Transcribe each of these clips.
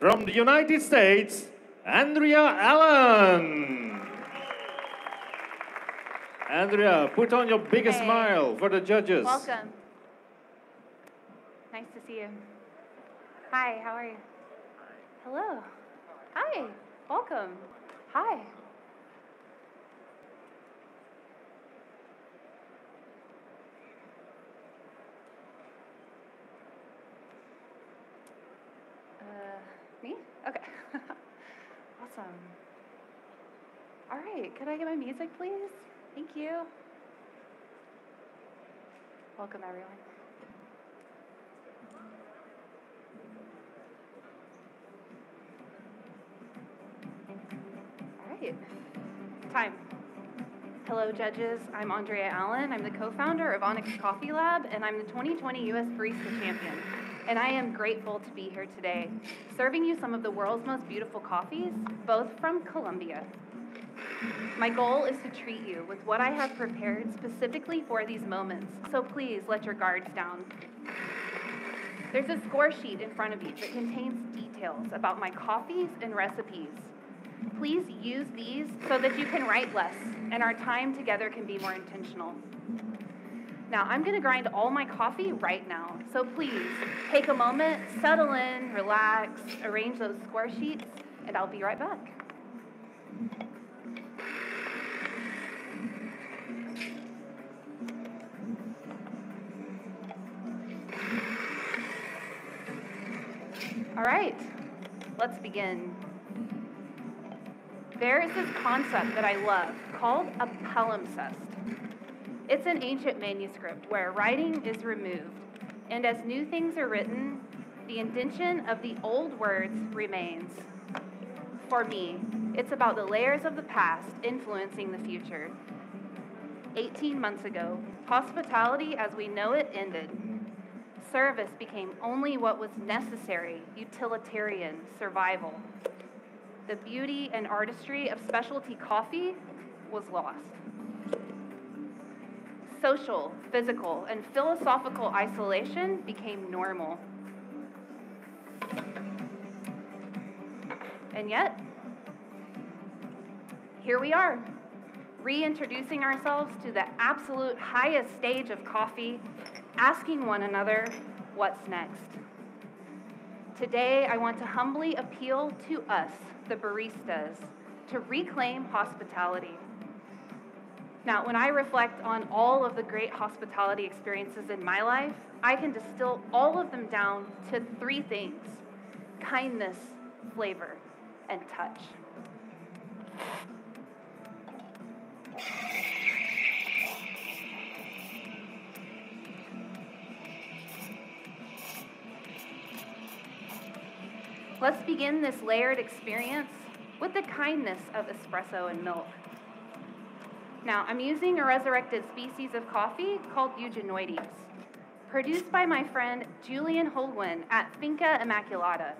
From the United States, Andrea Allen. Andrea, put on your biggest smile for the judges. Welcome. Nice to see you. Hi, how are you? Hello. Hi, welcome. Hi. Me? Okay. Awesome. All right, could I get my music, please? Thank you. Welcome, everyone. All right. Time. Hello, judges. I'm Andrea Allen. I'm the co-founder of Onyx Coffee Lab, and I'm the 2020 U.S. Barista Champion. And I am grateful to be here today, serving you some of the world's most beautiful coffees, both from Colombia. My goal is to treat you with what I have prepared specifically for these moments, so please let your guards down. There's a score sheet in front of you that contains details about my coffees and recipes. Please use these so that you can write less and our time together can be more intentional. Now, I'm going to grind all my coffee right now, so please take a moment, settle in, relax, arrange those score sheets, and I'll be right back. All right, let's begin. There is this concept that I love called a palimpsest. It's an ancient manuscript where writing is removed, and as new things are written, the indention of the old words remains. For me, it's about the layers of the past influencing the future. 18 months ago, hospitality as we know it ended. Service became only what was necessary, utilitarian, survival. The beauty and artistry of specialty coffee was lost. Social, physical, and philosophical isolation became normal. And yet, here we are, reintroducing ourselves to the absolute highest stage of coffee, asking one another, what's next? Today, I want to humbly appeal to us, the baristas, to reclaim hospitality. Now, when I reflect on all of the great hospitality experiences in my life, I can distill all of them down to three things: kindness, flavor, and touch. Let's begin this layered experience with the kindness of espresso and milk. Now, I'm using a resurrected species of coffee called Eugenioides, produced by my friend Julian Holguin at Finca Immaculata.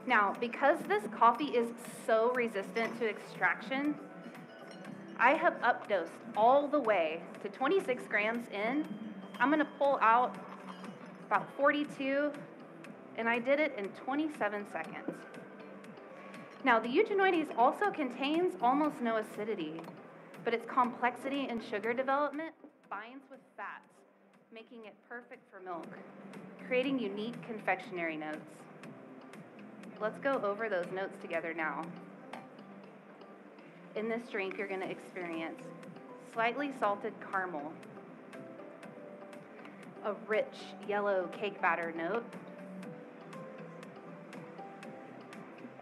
Now, because this coffee is so resistant to extraction, I have updosed all the way to 26 grams in. I'm gonna pull out about 42, and I did it in 27 seconds. Now, the Eugenioides also contains almost no acidity, but its complexity in sugar development binds with fats, making it perfect for milk, creating unique confectionery notes. Let's go over those notes together now. In this drink, you're going to experience slightly salted caramel, a rich yellow cake batter note,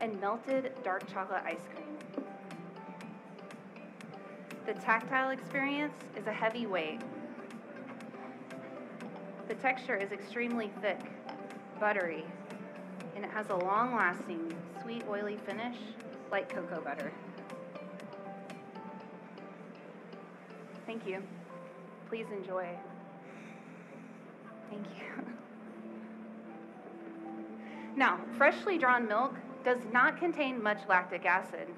and melted dark chocolate ice cream. The tactile experience is a heavy weight. The texture is extremely thick, buttery, and it has a long-lasting, sweet, oily finish like cocoa butter. Thank you. Please enjoy. Thank you. Now, freshly drawn milk does not contain much lactic acid.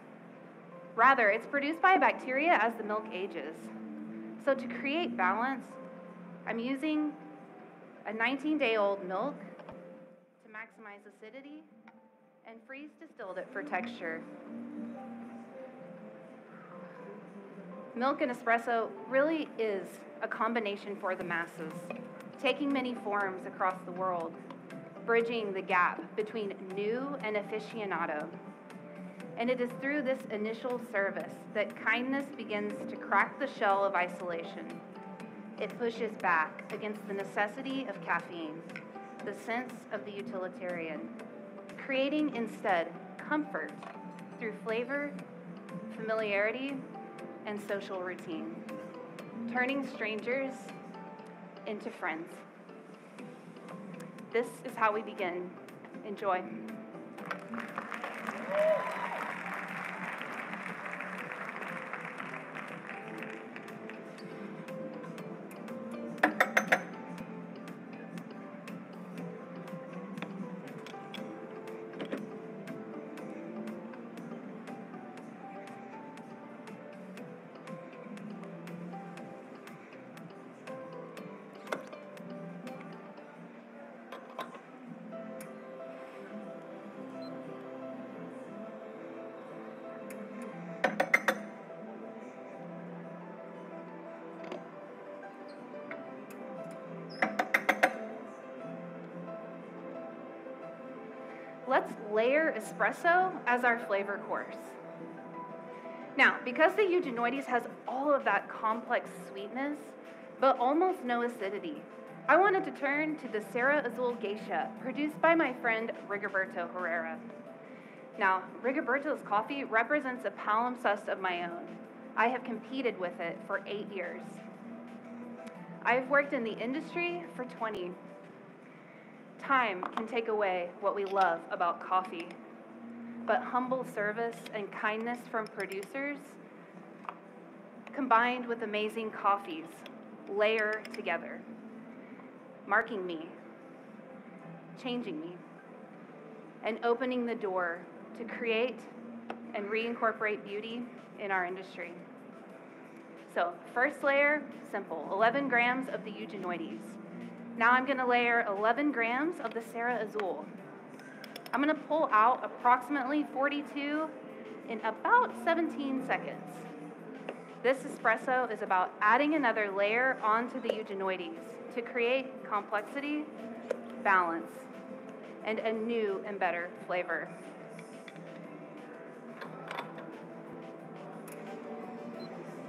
Rather, it's produced by bacteria as the milk ages. So to create balance, I'm using a 19-day-old milk to maximize maximize acidity, and freeze distilled it for texture. Milk and espresso really is a combination for the masses, taking many forms across the world, bridging the gap between new and aficionado. And it is through this initial service that kindness begins to crack the shell of isolation. It pushes back against the necessity of caffeine, the sense of the utilitarian, creating instead comfort through flavor, familiarity, and social routine, turning strangers into friends. This is how we begin. Enjoy. Let's layer espresso as our flavor course. Now, because the Eugenoides has all of that complex sweetness, but almost no acidity, I wanted to turn to the Serra Azul Geisha, produced by my friend Rigoberto Herrera. Now, Rigoberto's coffee represents a palimpsest of my own. I have competed with it for 8 years. I've worked in the industry for 20. Time can take away what we love about coffee, but humble service and kindness from producers, combined with amazing coffees, layer together, marking me, changing me, and opening the door to create and reincorporate beauty in our industry. So, first layer, simple, 11 grams of the Eugenoides. Now I'm going to layer 11 grams of the Serra Azul. I'm going to pull out approximately 42 in about 17 seconds. This espresso is about adding another layer onto the Eugenoides to create complexity, balance, and a new and better flavor.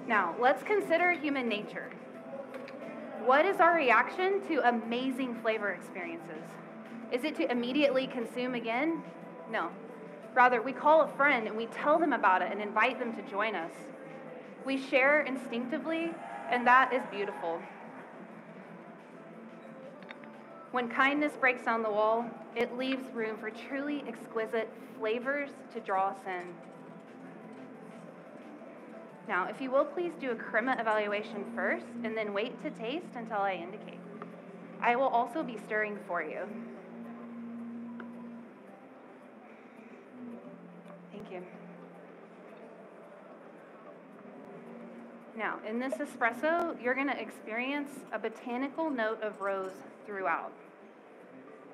Now, let's consider human nature. What is our reaction to amazing flavor experiences? Is it to immediately consume again? No. Rather, we call a friend and we tell them about it and invite them to join us. We share instinctively, and that is beautiful. When kindness breaks down the wall, it leaves room for truly exquisite flavors to draw us in. Now, if you will, please do a crema evaluation first, and then wait to taste until I indicate. I will also be stirring for you. Thank you. Now, in this espresso, you're going to experience a botanical note of rose throughout,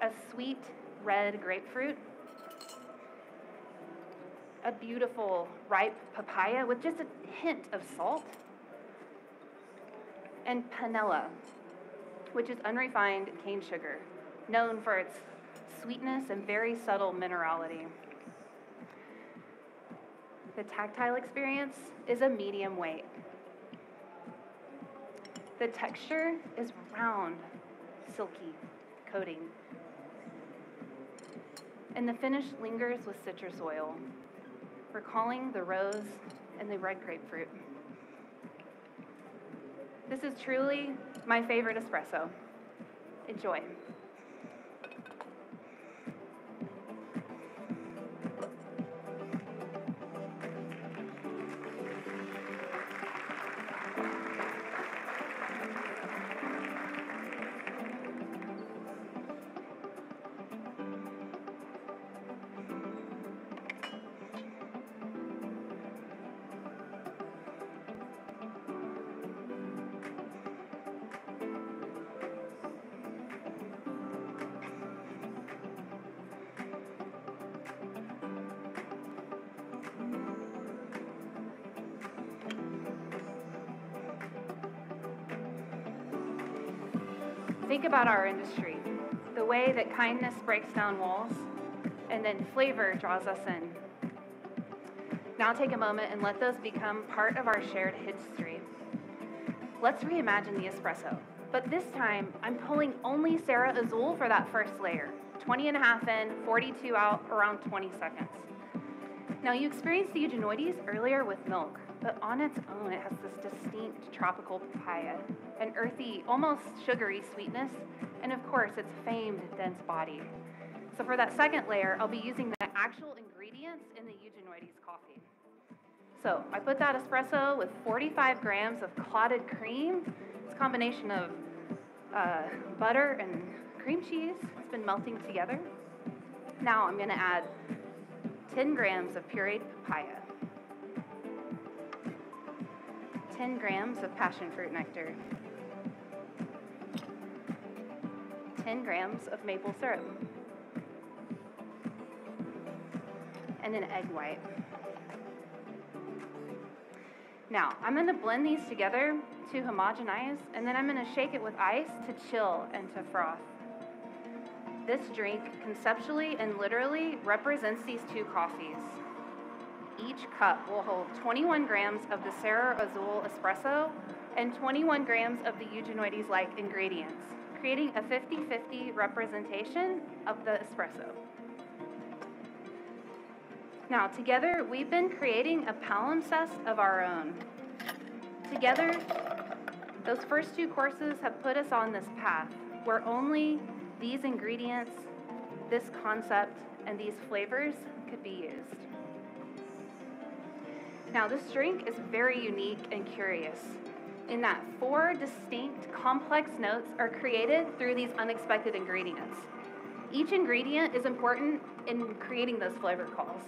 a sweet red grapefruit, a beautiful ripe papaya with just a hint of salt, and panela, which is unrefined cane sugar, known for its sweetness and very subtle minerality. The tactile experience is a medium weight. The texture is round, silky coating, and the finish lingers with citrus oil, recalling the rose and the red grapefruit. This is truly my favorite espresso. Enjoy. Think about our industry, the way that kindness breaks down walls, and then flavor draws us in. Now take a moment and let those become part of our shared history. Let's reimagine the espresso, but this time I'm pulling only Serra Azul for that first layer, 20.5 in, 42 out, around 20 seconds. Now you experienced the eugenioides earlier with milk, but on its own it has this distinct tropical papaya, an earthy, almost sugary sweetness, and of course its famed dense body. So for that second layer, I'll be using the actual ingredients in the eugenioides coffee. So I put that espresso with 45 grams of clotted cream. It's a combination of butter and cream cheese. It's been melting together. Now I'm gonna add 10 grams of pureed papaya, 10 grams of passion fruit nectar, 10 grams of maple syrup, and an egg white. Now, I'm gonna blend these together to homogenize, and then I'm gonna shake it with ice to chill and to froth. This drink conceptually and literally represents these two coffees. Each cup will hold 21 grams of the Serra Azul espresso and 21 grams of the eugenioides-like ingredients, creating a 50-50 representation of the espresso. Now, together, we've been creating a palimpsest of our own. Together, those first two courses have put us on this path where only these ingredients, this concept, and these flavors could be used. Now, this drink is very unique and curious in that 4 distinct, complex notes are created through these unexpected ingredients. Each ingredient is important in creating those flavor calls.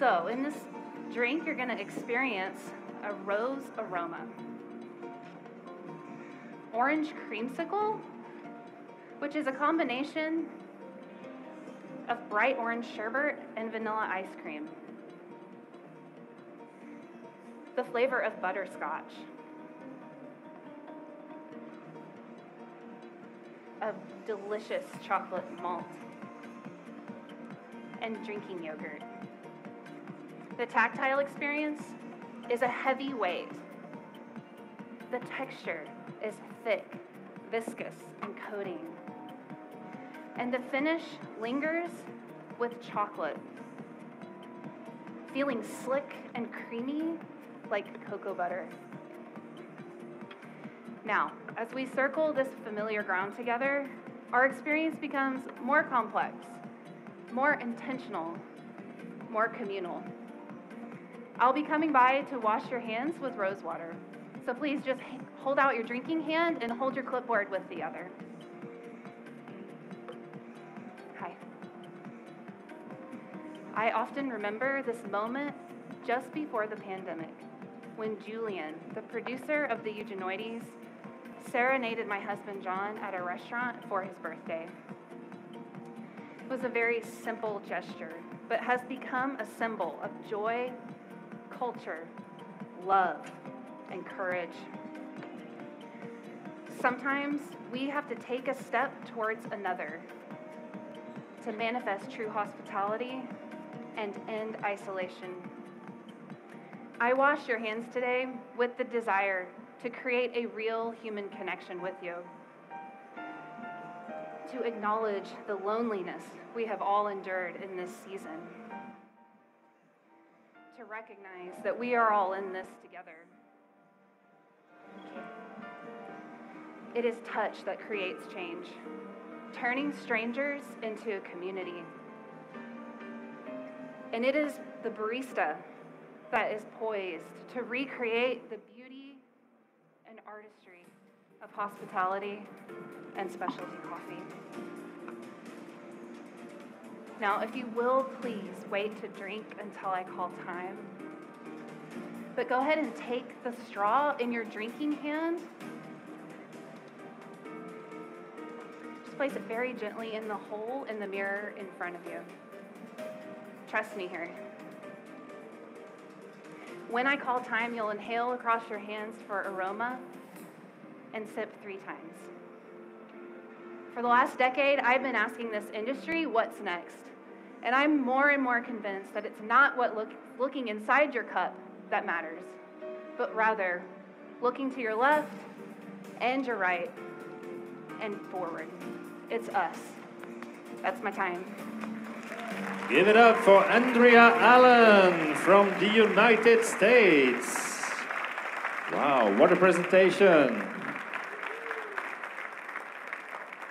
So, in this drink, you're gonna experience a rose aroma, orange creamsicle, which is a combination of bright orange sherbet and vanilla ice cream. The flavor of butterscotch, of delicious chocolate malt, and drinking yogurt. The tactile experience is a heavy weight. The texture is thick, viscous, and coating. And the finish lingers with chocolate, feeling slick and creamy like cocoa butter. Now, as we circle this familiar ground together, our experience becomes more complex, more intentional, more communal. I'll be coming by to wash your hands with rose water, so please just hold out your drinking hand and hold your clipboard with the other. Hi. I often remember this moment just before the pandemic, when Julian, the producer of the eugenioides, serenaded my husband John at a restaurant for his birthday. It was a very simple gesture, but has become a symbol of joy, culture, love, and courage. Sometimes we have to take a step towards another to manifest true hospitality and end isolation. I wash your hands today with the desire to create a real human connection with you, to acknowledge the loneliness we have all endured in this season, to recognize that we are all in this together. It is touch that creates change, turning strangers into a community. And it is the barista that is poised to recreate the beauty and artistry of hospitality and specialty coffee. Now, if you will, please wait to drink until I call time. But go ahead and take the straw in your drinking hand. Just place it very gently in the hole in the mirror in front of you. Trust me here. When I call time, you'll inhale across your hands for aroma and sip 3 times. For the last decade, I've been asking this industry, what's next? And I'm more and more convinced that it's not what looking inside your cup that matters, but rather looking to your left and your right and forward. It's us. That's my time. Give it up for Andrea Allen from the United States. Wow, what a presentation.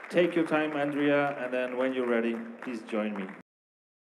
Take your time, Andrea, and then when you're ready, please join me.